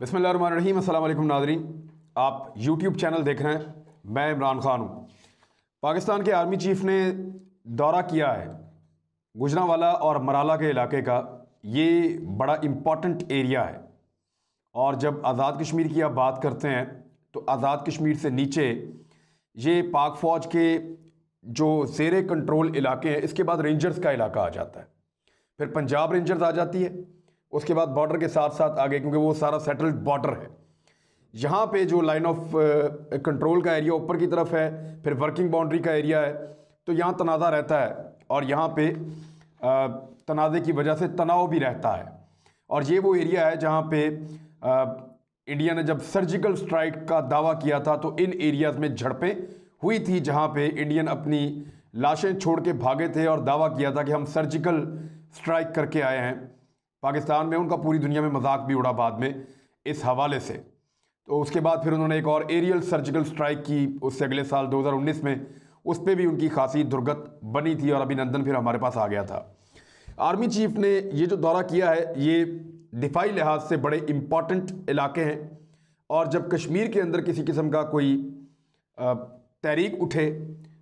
बिस्मिल्लाहिर्रहमानिर्रहीम। अस्सलाम वालेकुम नाज़रीन, आप यूट्यूब चैनल देख रहे हैं। मैं इमरान खान हूँ। पाकिस्तान के आर्मी चीफ ने दौरा किया है गुजरांवाला और मराला के इलाके का। ये बड़ा इम्पॉर्टेंट एरिया है और जब आज़ाद कश्मीर की आप बात करते हैं तो आज़ाद कश्मीर से नीचे ये पाक फ़ौज के जो ज़ेरे कंट्रोल इलाके हैं, इसके बाद रेंजर्स का इलाका आ जाता है, फिर पंजाब रेंजर्स आ जाती है, उसके बाद बॉर्डर के साथ साथ आगे, क्योंकि वो सारा सेटल्ड बॉर्डर है। यहाँ पे जो लाइन ऑफ कंट्रोल का एरिया ऊपर की तरफ है, फिर वर्किंग बाउंड्री का एरिया है, तो यहाँ तनाज़ा रहता है और यहाँ पे तनाज़े की वजह से तनाव भी रहता है। और ये वो एरिया है जहाँ पे इंडिया ने जब सर्जिकल स्ट्राइक का दावा किया था तो इन एरियाज़ में झड़पें हुई थी, जहाँ पे इंडियन अपनी लाशें छोड़ के भागे थे और दावा किया था कि हम सर्जिकल स्ट्राइक करके आए हैं पाकिस्तान में। उनका पूरी दुनिया में मजाक भी उड़ा बाद में इस हवाले से। तो उसके बाद फिर उन्होंने एक और एरियल सर्जिकल स्ट्राइक की उससे अगले साल 2019 में, उस पर भी उनकी खासी दुर्गत बनी थी और अभिनंदन फिर हमारे पास आ गया था। आर्मी चीफ ने ये जो दौरा किया है, ये दिफाई लिहाज से बड़े इम्पॉर्टेंट इलाके हैं और जब कश्मीर के अंदर किसी किस्म का कोई तहरीक उठे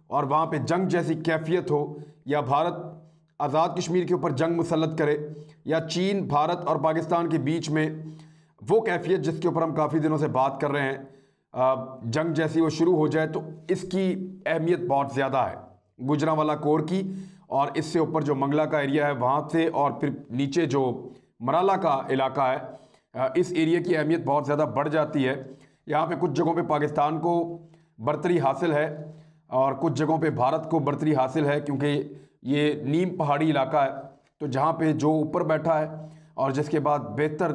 और वहाँ पे जंग जैसी कैफियत हो, या भारत आज़ाद कश्मीर के ऊपर जंग मुसल्लत करे, या चीन भारत और पाकिस्तान के बीच में वो कैफियत जिसके ऊपर हम काफ़ी दिनों से बात कर रहे हैं, जंग जैसी वो शुरू हो जाए, तो इसकी अहमियत बहुत ज़्यादा है गुजरांवाला कोर की। और इससे ऊपर जो मंगला का एरिया है वहाँ से, और फिर नीचे जो मराला का इलाका है, इस एरिया की अहमियत बहुत ज़्यादा बढ़ जाती है। यहाँ पे कुछ जगहों पे पाकिस्तान को बर्तरी हासिल है और कुछ जगहों पे भारत को बर्तरी हासिल है, क्योंकि ये नीम पहाड़ी इलाका है। तो जहाँ पे जो ऊपर बैठा है और जिसके बाद बेहतर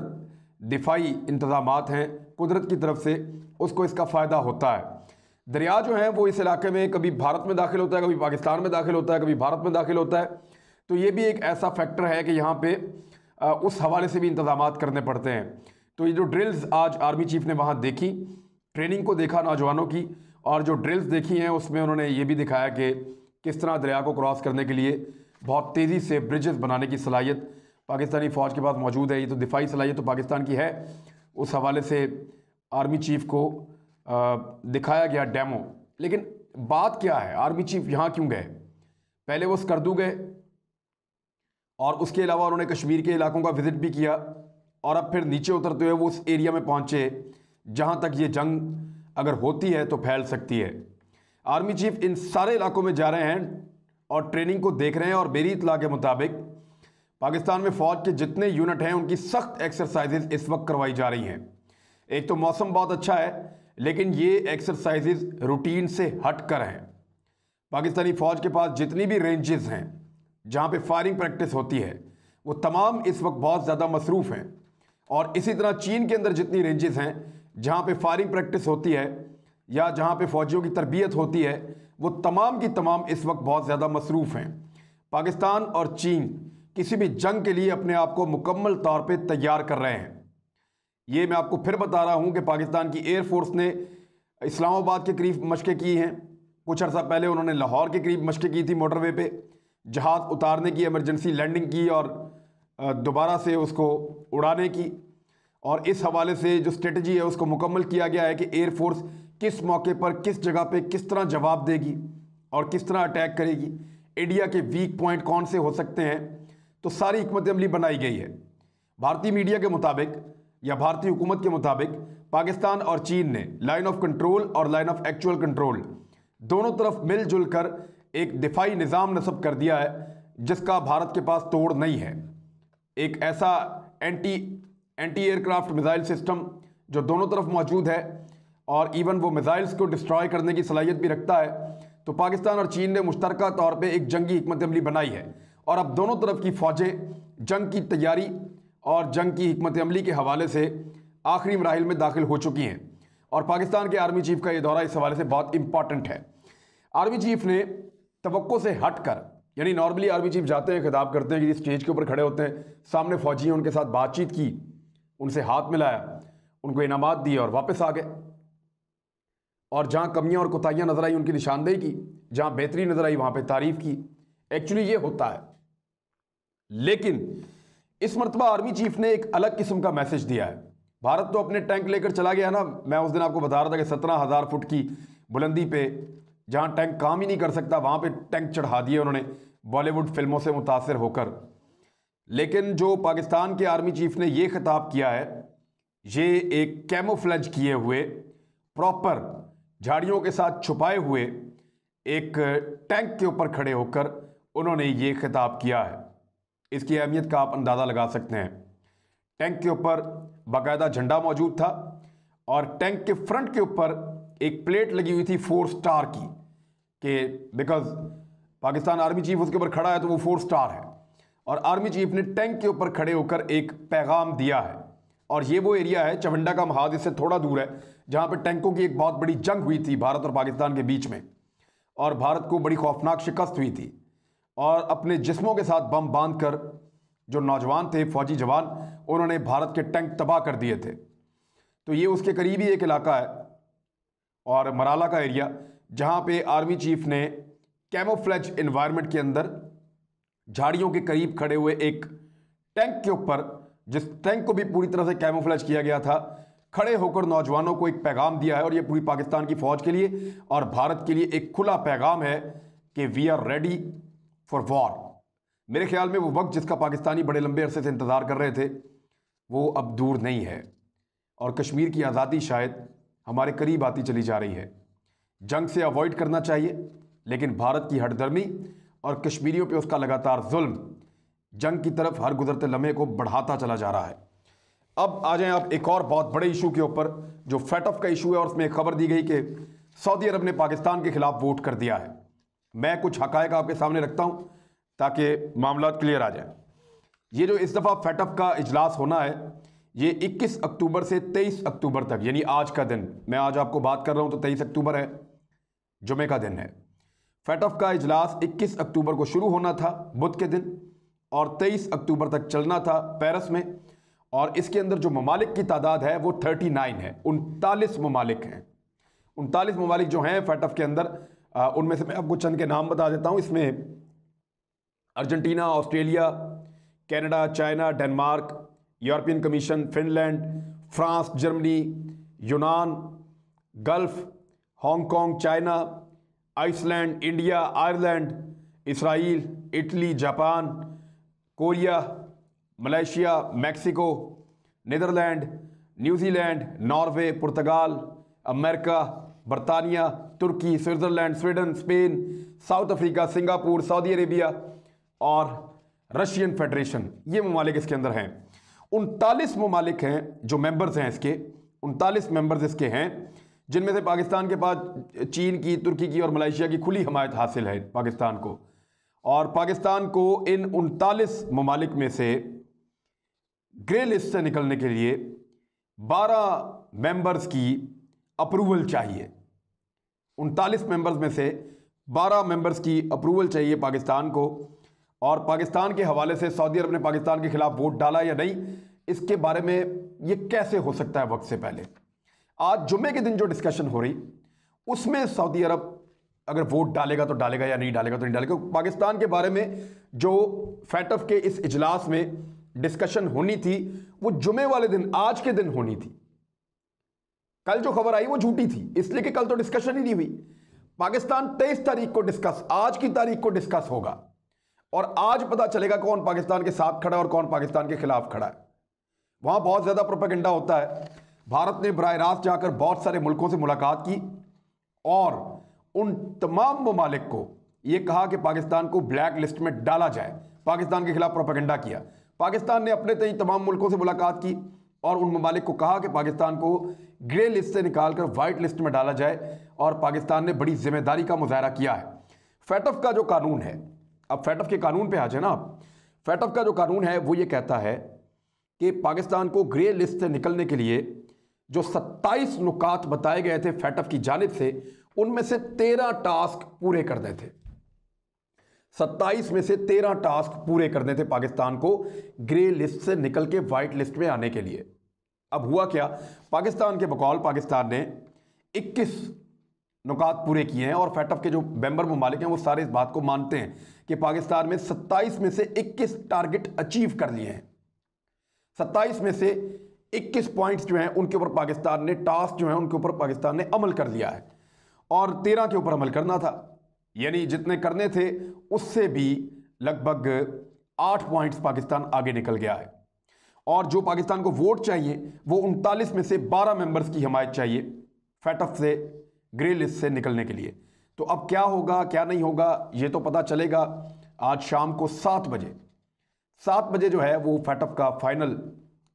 दिफाई इंतज़ामात हैं कुदरत की तरफ से, उसको इसका फ़ायदा होता है। दरिया जो है वो इस इलाके में कभी भारत में दाखिल होता है, कभी पाकिस्तान में दाखिल होता है, कभी भारत में दाखिल होता है। तो ये भी एक ऐसा फैक्टर है कि यहाँ पे उस हवाले से भी इंतज़ामात करने पड़ते हैं। तो ये जो ड्रिल्स आज आर्मी चीफ ने वहाँ देखी, ट्रेनिंग को देखा नौजवानों की, और जो ड्रिल्स देखी हैं उसमें उन्होंने ये भी दिखाया कि किस तरह दरिया को क्रॉस करने के लिए बहुत तेज़ी से ब्रिजेस बनाने की सलाहियत पाकिस्तानी फ़ौज के पास मौजूद है। ये तो दिफाई सलाहियत तो पाकिस्तान की है, उस हवाले से आर्मी चीफ को दिखाया गया डेमो। लेकिन बात क्या है, आर्मी चीफ यहाँ क्यों गए? पहले वो स्कर्दू गए और उसके अलावा उन्होंने कश्मीर के इलाकों का विज़िट भी किया, और अब फिर नीचे उतरते हुए वो उस एरिया में पहुँचे जहाँ तक ये जंग अगर होती है तो फैल सकती है। आर्मी चीफ इन सारे इलाकों में जा रहे हैं और ट्रेनिंग को देख रहे हैं, और मेरी इत्तला के मुताबिक पाकिस्तान में फ़ौज के जितने यूनिट हैं उनकी सख्त एक्सरसाइजेज इस वक्त करवाई जा रही हैं। एक तो मौसम बहुत अच्छा है, लेकिन ये एक्सरसाइजेज रूटीन से हट कर हैं। पाकिस्तानी फ़ौज के पास जितनी भी रेंजेस हैं जहाँ पे फायरिंग प्रैक्टिस होती है, वो तमाम इस वक्त बहुत ज़्यादा मसरूफ़ हैं। और इसी तरह चीन के अंदर जितनी रेंजेस हैं जहाँ पे फायरिंग प्रैक्टिस होती है या जहाँ पे फ़ौजियों की तरबियत होती है, वो तमाम की तमाम इस वक्त बहुत ज़्यादा मसरूफ़ हैं। पाकिस्तान और चीन किसी भी जंग के लिए अपने आप को मुकम्मल तौर पे तैयार कर रहे हैं। ये मैं आपको फिर बता रहा हूँ कि पाकिस्तान की एयरफोर्स ने इस्लामाबाद के करीब मशक़ें की हैं। कुछ अर्सा पहले उन्होंने लाहौर के करीब मशक़ें की थी, मोटरवे पे जहाज़ उतारने की, इमरजेंसी लैंडिंग की और दोबारा से उसको उड़ाने की। और इस हवाले से जो स्ट्रेटजी है उसको मुकम्मल किया गया है कि एयरफोर्स किस मौके पर किस जगह पे किस तरह जवाब देगी और किस तरह अटैक करेगी, इंडिया के वीक पॉइंट कौन से हो सकते हैं। तो सारी हिकमत अमली बनाई गई है। भारतीय मीडिया के मुताबिक या भारतीय हुकूमत के मुताबिक पाकिस्तान और चीन ने लाइन ऑफ कंट्रोल और लाइन ऑफ एक्चुअल कंट्रोल दोनों तरफ मिलजुल कर एक दिफाई निज़ाम नस्ब कर दिया है जिसका भारत के पास तोड़ नहीं है। एक ऐसा एंटी एयरक्राफ्ट मिसाइल सिस्टम जो दोनों तरफ मौजूद है और इवन वो मिसाइल्स को डिस्ट्रॉय करने की सलाहियत भी रखता है। तो पाकिस्तान और चीन ने मुश्तरका तौर पे एक जंगी हिकमत अमली बनाई है और अब दोनों तरफ की फ़ौजें जंग की तैयारी और जंग की हिकमत अमली के हवाले से आखिरी मराहिल में दाखिल हो चुकी हैं। और पाकिस्तान के आर्मी चीफ का ये दौरा इस हवाले से बहुत इंपॉर्टेंट है। आर्मी चीफ ने तवक्को से हट कर, यानी नॉर्मली आर्मी चीफ जाते हैं, खिताब करते हैं कि स्टेज के ऊपर खड़े होते हैं, सामने फ़ौजी हैं, उनके साथ बातचीत की, उनसे हाथ मिलाया, उनको इनामात दिए और वापस आ गए। और जहाँ कमियाँ और कोताहियाँ नजर आई उनकी निशानदेही की, जहाँ बेहतरी नजर आई वहाँ पे तारीफ़ की। एक्चुअली ये होता है। लेकिन इस मरतबा आर्मी चीफ ने एक अलग किस्म का मैसेज दिया है। भारत तो अपने टैंक लेकर चला गया ना। मैं उस दिन आपको बता रहा था कि 17,000 फुट की बुलंदी पे जहां टैंक काम ही नहीं कर सकता वहां पे टैंक चढ़ा दिए उन्होंने, बॉलीवुड फिल्मों से मुतासिर होकर। लेकिन जो पाकिस्तान के आर्मी चीफ ने ये खिताब किया है, ये एक कैमोफ्लेज किए हुए, प्रॉपर झाड़ियों के साथ छुपाए हुए एक टैंक के ऊपर खड़े होकर उन्होंने ये खिताब किया है। इसकी अहमियत का आप अंदाज़ा लगा सकते हैं। टैंक के ऊपर बाकायदा झंडा मौजूद था और टैंक के फ्रंट के ऊपर एक प्लेट लगी हुई थी 4 स्टार की, कि बिकॉज पाकिस्तान आर्मी चीफ उसके ऊपर खड़ा है तो वो 4 स्टार है। और आर्मी चीफ ने टैंक के ऊपर खड़े होकर एक पैगाम दिया है। और ये वो एरिया है, चवंडा का महाद इससे थोड़ा दूर है, जहां पर टैंकों की एक बहुत बड़ी जंग हुई थी भारत और पाकिस्तान के बीच में, और भारत को बड़ी खौफनाक शिकस्त हुई थी। और अपने जिस्मों के साथ बम बांधकर जो नौजवान थे, फौजी जवान, उन्होंने भारत के टैंक तबाह कर दिए थे। तो ये उसके करीब ही एक इलाका है और मराला का एरिया, जहां पे आर्मी चीफ ने कैमोफ्लेज एनवायरनमेंट के अंदर झाड़ियों के करीब खड़े हुए एक टैंक के ऊपर, जिस टैंक को भी पूरी तरह से कैमोफ्लेज किया गया था, खड़े होकर नौजवानों को एक पैगाम दिया है। और ये पूरी पाकिस्तान की फौज के लिए और भारत के लिए एक खुला पैगाम है कि we are ready for war. मेरे ख्याल में वो वक्त जिसका पाकिस्तानी बड़े लंबे अरसे से इंतज़ार कर रहे थे वो अब दूर नहीं है और कश्मीर की आज़ादी शायद हमारे करीब आती चली जा रही है। जंग से अवॉइड करना चाहिए, लेकिन भारत की हठधर्मी और कश्मीरियों पे उसका लगातार जुल्म जंग की तरफ हर गुजरते लम्हे को बढ़ाता चला जा रहा है। अब आ जाएं आप एक और बहुत बड़े इशू के ऊपर, जो फैटफ का इशू है, और उसमें एक खबर दी गई कि सऊदी अरब ने पाकिस्तान के खिलाफ वोट कर दिया है। मैं कुछ हकायक आपके सामने रखता हूं ताकि मामला क्लियर आ जाए। ये जो इस दफ़ा फैटफ का इजलास होना है, ये 21 अक्टूबर से 23 अक्टूबर तक, यानी आज का दिन, मैं आज आपको बात कर रहा हूं तो 23 अक्टूबर है, जुमे का दिन है। फैटफ का इजलास 21 अक्टूबर को शुरू होना था बुध के दिन और 23 अक्टूबर तक चलना था पेरिस में। और इसके अंदर जो ममालिक की तादाद है वो 39 है, 39 ममालिक हैं। 39 ममालिक जो हैं फैटफ के अंदर, उनमें से मैं आपको चंद के नाम बता देता हूं। इसमें Argentina, Australia, Canada, China, Denmark, European Commission, Finland, France, Germany, यूनान, Gulf, Hong Kong, China, Iceland, India, Ireland, Israel, Italy, Japan, Korea, Malaysia, Mexico, Netherlands, New Zealand, Norway, Portugal, America, बरतानिया, तुर्की, Switzerland, Sweden, Spain, South Africa, Singapore, Saudi Arabia और Russian Federation, ये ममालिक इसके अंदर हैं। 39 ममालिक हैं जो मेंबर्स हैं इसके, 39 मेंबर्स इसके हैं, जिनमें से पाकिस्तान के पास चीन की, तुर्की की और मलेशिया की खुली हमायत हासिल है पाकिस्तान को। और पाकिस्तान को इन 39 ममालिक में से ग्रे लिस्ट से निकलने के लिए 12 मेंबर्स की अप्रूवल चाहिए। 39 मेंबर्स में से 12 मेंबर्स की अप्रूवल चाहिए पाकिस्तान को। और पाकिस्तान के हवाले से सऊदी अरब ने पाकिस्तान के खिलाफ वोट डाला या नहीं, इसके बारे में ये कैसे हो सकता है वक्त से पहले। आज जुम्मे के दिन जो डिस्कशन हो रही, उसमें सऊदी अरब अगर वोट डालेगा तो डालेगा या नहीं डालेगा तो नहीं डालेगा। पाकिस्तान के बारे में जो फैटफ के इस इजलास में डिस्कशन होनी थी वो जुमे वाले दिन, आज के दिन होनी थी। कल जो खबर आई वो झूठी थी, इसलिए कि कल तो डिस्कशन ही नहीं हुई। पाकिस्तान 23 तारीख को डिस्कस, आज की तारीख को डिस्कस होगा और आज पता चलेगा कौन पाकिस्तान के साथ खड़ा है और कौन पाकिस्तान के खिलाफ खड़ा है। वहां बहुत ज्यादा प्रोपेगेंडा होता है। भारत ने बराह रास्त जाकर बहुत सारे मुल्कों से मुलाकात की और उन तमाम ममालिक को यह कहा कि पाकिस्तान को ब्लैक लिस्ट में डाला जाए। पाकिस्तान के खिलाफ प्रोपेगेंडा किया। पाकिस्तान ने अपने तय तमाम मुल्कों से मुलाकात की और उन ममालिक को कहा कि पाकिस्तान को ग्रे लिस्ट से निकालकर वाइट लिस्ट में डाला जाए। और पाकिस्तान ने बड़ी जिम्मेदारी का मुजाहरा किया है। फैटफ का जो कानून है, अब फैटफ के कानून पे आ जाए ना आप। फैटफ का जो कानून है वो ये कहता है कि पाकिस्तान को ग्रे लिस्ट से निकलने के लिए जो 27 नुकात बताए गए थे फैटफ की जानिब से, उनमें से 13 टास्क पूरे करने थे। 27 में से 13 टास्क पूरे करने थे पाकिस्तान को ग्रे लिस्ट से निकल के वाइट लिस्ट में आने के लिए। अब हुआ क्या, पाकिस्तान के बकौल पाकिस्तान ने 21 नुकात पूरे किए हैं और फैटफ के जो मेंबर ममालिक हैं वो सारे इस बात को मानते हैं कि पाकिस्तान में 27 में से 21 टारगेट अचीव कर लिए हैं। 27 में से 21 पॉइंट्स जो हैं उनके ऊपर पाकिस्तान ने, टास्क जो है उनके ऊपर पाकिस्तान ने अमल कर लिया है और 13 के ऊपर अमल करना था, यानी जितने करने थे उससे भी लगभग 8 पॉइंट्स पाकिस्तान आगे निकल गया है। और जो पाकिस्तान को वोट चाहिए वो 39 में से 12 मेंबर्स की हिमायत चाहिए फैटफ से, ग्रे लिस्ट से निकलने के लिए। तो अब क्या होगा क्या नहीं होगा ये तो पता चलेगा आज शाम को 7 बजे। 7 बजे जो है वो फैटफ का फाइनल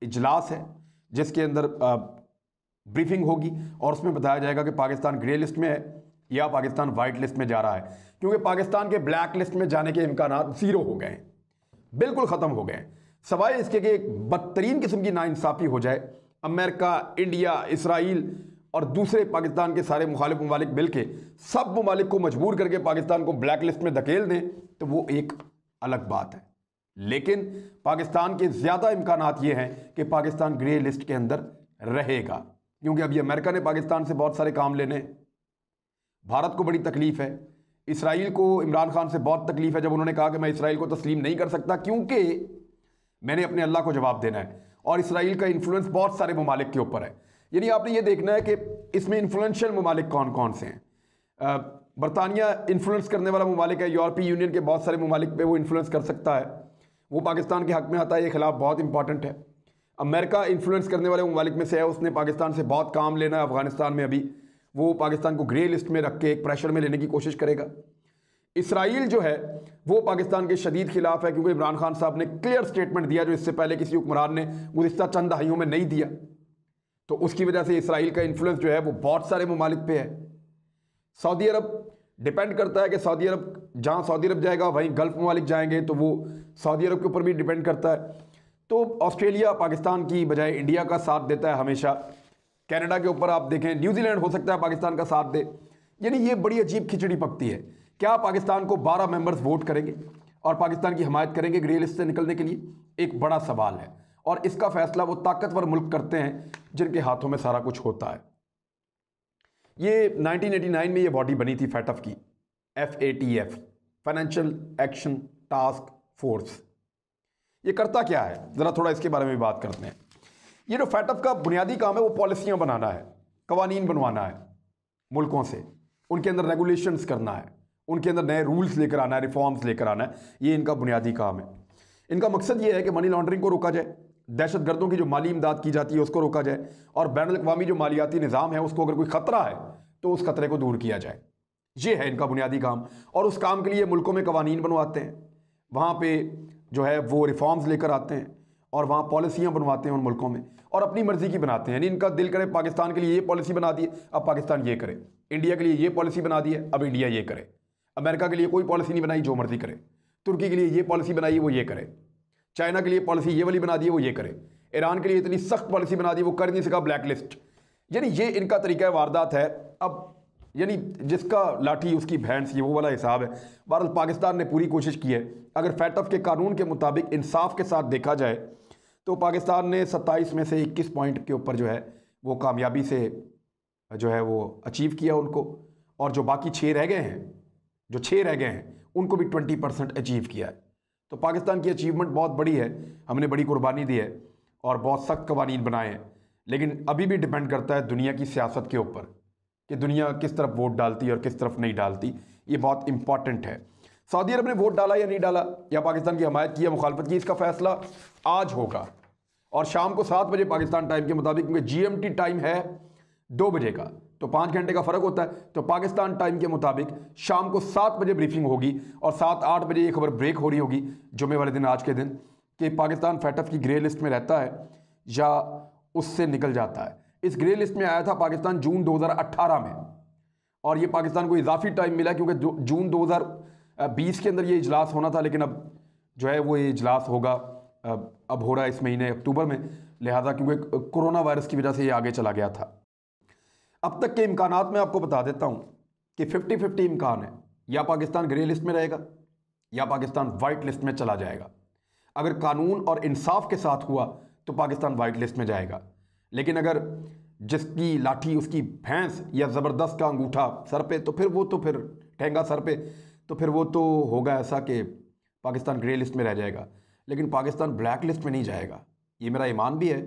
इजलास है जिसके अंदर ब्रीफिंग होगी और उसमें बताया जाएगा कि पाकिस्तान ग्रे लिस्ट में है या पाकिस्तान वाइट लिस्ट में जा रहा है, क्योंकि पाकिस्तान के ब्लैक लिस्ट में जाने के इम्कानात ज़ीरो हो गए हैं, बिल्कुल ख़त्म हो गए हैं, सवाए इसके कि एक बदतरीन किस्म की नाइंसाफ़ी हो जाए, अमेरिका, इंडिया, इसराइल और दूसरे पाकिस्तान के सारे मुखालिफ ममालिक मिलके सब ममालिक को मजबूर करके पाकिस्तान को ब्लैक लिस्ट में धकेल दें तो वो एक अलग बात है। लेकिन पाकिस्तान के ज़्यादा इम्कानात ये हैं कि पाकिस्तान ग्रे लिस्ट के अंदर रहेगा, क्योंकि अभी अमेरिका ने पाकिस्तान से बहुत सारे काम लेने, भारत को बड़ी तकलीफ़ है, इसराइल को इमरान खान से बहुत तकलीफ़ है जब उन्होंने कहा कि मैं इसराइल को तस्लीम नहीं कर सकता क्योंकि मैंने अपने अल्लाह को जवाब देना है, और इसराइल का इन्फ्लुएंस बहुत सारे ममालिक के ऊपर है। यानी आपने ये देखना है कि इसमें इन्फ्लुएंशियल ममालिक कौन कौन से हैं। बरतानिया इन्फ्लुएंस करने वाला ममालिक है, यूरोपीय यूनियन के बहुत सारे ममालिक पे वो इन्फ्लुएंस कर सकता है, वो पाकिस्तान के हक़ में आता है, ये खिलाफ बहुत इंपॉर्टेंट है। अमेरिका इन्फ्लुएंस करने वाले ममालिक में से है, उसने पाकिस्तान से बहुत काम लेना है अफगानिस्तान में, अभी वो पाकिस्तान को ग्रे लिस्ट में रख के एक प्रेशर में लेने की कोशिश करेगा। इसराइल जो है वो पाकिस्तान के शदीद खिलाफ है, क्योंकि इमरान खान साहब ने क्लियर स्टेटमेंट दिया जो इससे पहले किसी हुक्मरान ने गुज़िश्ता चंद दहाइयों में नहीं दिया, तो उसकी वजह से इसराइल का इन्फ्लुएंस जो है वो बहुत सारे ममालिक पे है। सऊदी अरब डिपेंड करता है कि सऊदी अरब, जहाँ सऊदी अरब जाएगा वहीं गल्फ ममालिक जाएंगे, तो वो सऊदी अरब के ऊपर भी डिपेंड करता है। तो ऑस्ट्रेलिया पाकिस्तान की बजाय इंडिया का साथ देता है हमेशा, कनाडा के ऊपर आप देखें न्यूजीलैंड हो सकता है पाकिस्तान का साथ दे। यानी ये बड़ी अजीब खिचड़ी पकती है। क्या पाकिस्तान को 12 मेंबर्स वोट करेंगे और पाकिस्तान की हिमायत करेंगे ग्रे लिस्ट से निकलने के लिए? एक बड़ा सवाल है, और इसका फैसला वो ताकतवर मुल्क करते हैं जिनके हाथों में सारा कुछ होता है। ये 1989 में ये बॉडी बनी थी फैटफ की, FATF, financial action task force. ये करता क्या है, ज़रा थोड़ा इसके बारे में भी बात करते हैं। ये जो फैटफ का बुनियादी काम है वो पॉलिसियाँ बनाना है, कवानीन बनवाना है मुल्कों से, उनके अंदर रेगुलेशंस करना है, उनके अंदर नए रूल्स लेकर आना है, रिफॉर्म्स लेकर आना है, ये इनका बुनियादी काम है। इनका मकसद ये है कि मनी लॉन्ड्रिंग को रोका जाए, दहशतगर्दों की जो माली इमदाद की जाती है उसको रोका जाए, और बैनुल-अक़वामी जो मालियाती निज़ाम है उसको अगर कोई ख़तरा है तो उस खतरे को दूर किया जाए। ये है इनका बुनियादी काम, और उस काम के लिए मुल्कों में कवानीन बनवाते हैं, वहाँ पे जो है वो रिफॉर्म्स लेकर आते हैं और वहाँ पॉलिसियाँ बनवाते हैं उन मुल्कों में, और अपनी मर्ज़ी की बनाते हैं। यानी इनका दिल करे पाकिस्तान के लिए ये पॉलिसी बना दी, अब पाकिस्तान ये करे, इंडिया के लिए ये पॉलिसी बना दी है, अब इंडिया ये करे, अमेरिका के लिए कोई पॉलिसी नहीं बनाई, जो मर्ज़ी करे, तुर्की के लिए ये पॉलिसी बनाई वो ये करे, चाइना के लिए पॉलिसी ये वाली बना दी है वो ये करे, ईरान के लिए इतनी सख्त पॉलिसी बना दी वो कर नहीं सका, ब्लैक लिस्ट। यानी ये इनका तरीका वारदात है। अब यानी जिसका लाठी उसकी भैंस, ये वो वाला हिसाब है। बहरहाल पाकिस्तान ने पूरी कोशिश की है, अगर फैटफ के कानून के मुताबिक इंसाफ के साथ देखा जाए तो पाकिस्तान ने 27 में से 21 पॉइंट के ऊपर जो है वो कामयाबी से जो है वो अचीव किया उनको, और जो बाकी 6 रह गए हैं, जो 6 रह गए हैं उनको भी 20% अचीव किया है। तो पाकिस्तान की अचीवमेंट बहुत बड़ी है, हमने बड़ी कुर्बानी दी है और बहुत सख्त कवानीन बनाए हैं, लेकिन अभी भी डिपेंड करता है दुनिया की सियासत के ऊपर कि दुनिया किस तरफ वोट डालती है और किस तरफ नहीं डालती। ये बहुत इंपॉर्टेंट है। सऊदी अरब ने वोट डाला या नहीं डाला, या पाकिस्तान की हमायत की या मुखालफत की, इसका फैसला आज होगा, और शाम को 7 बजे पाकिस्तान टाइम के मुताबिक, क्योंकि GMT टाइम है 2 बजे का, तो 5 घंटे का फ़र्क होता है, तो पाकिस्तान टाइम के मुताबिक शाम को 7 बजे ब्रीफिंग होगी, और 7-8 बजे ये खबर ब्रेक हो रही होगी जुमे वाले दिन, आज के दिन, कि पाकिस्तान फैटफ की ग्रे लिस्ट में रहता है या उससे निकल जाता है। इस ग्रे लिस्ट में आया था पाकिस्तान जून 2018 में, और ये पाकिस्तान को इजाफी टाइम मिला क्योंकि जून 2020 के अंदर ये इजलास होना था, लेकिन अब जो है वो ये इजलास होगा, अब हो रहा है इस महीने अक्टूबर में, लिहाजा क्योंकि कोरोना वायरस की वजह से ये आगे चला गया था। अब तक के इम्कानात मैं आपको बता देता हूँ कि 50-50 इम्कान है, या पाकिस्तान ग्रे लिस्ट में रहेगा या पाकिस्तान वाइट लिस्ट में चला जाएगा। अगर कानून और इंसाफ के साथ हुआ तो पाकिस्तान वाइट लिस्ट में जाएगा, लेकिन अगर जिसकी लाठी उसकी भैंस या ज़बरदस्त का अंगूठा सर पे, तो फिर ठेंगा सर पे, तो फिर वो तो होगा ऐसा कि पाकिस्तान ग्रे लिस्ट में रह जाएगा, लेकिन पाकिस्तान ब्लैक लिस्ट में नहीं जाएगा। ये मेरा ईमान भी है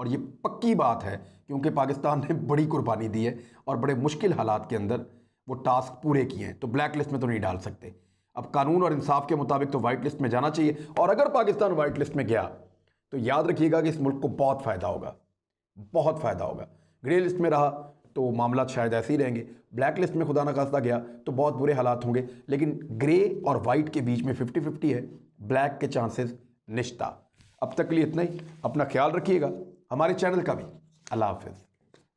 और ये पक्की बात है क्योंकि पाकिस्तान ने बड़ी कुर्बानी दी है और बड़े मुश्किल हालात के अंदर वो टास्क पूरे किए हैं, तो ब्लैक लिस्ट में तो नहीं डाल सकते। अब कानून और इंसाफ के मुताबिक तो वाइट लिस्ट में जाना चाहिए, और अगर पाकिस्तान वाइट लिस्ट में गया तो याद रखिएगा कि इस मुल्क को बहुत फ़ायदा होगा, बहुत फ़ायदा होगा। ग्रे लिस्ट में रहा तो मामला शायद ऐसे ही रहेंगे, ब्लैक लिस्ट में खुदा न खास्ता गया तो बहुत बुरे हालात होंगे, लेकिन ग्रे और वाइट के बीच में 50-50 है, ब्लैक के चांसेस निश्ता। अब तक के लिए इतना ही, अपना ख्याल रखिएगा, हमारे चैनल का भी। अल्लाह हाफिज़।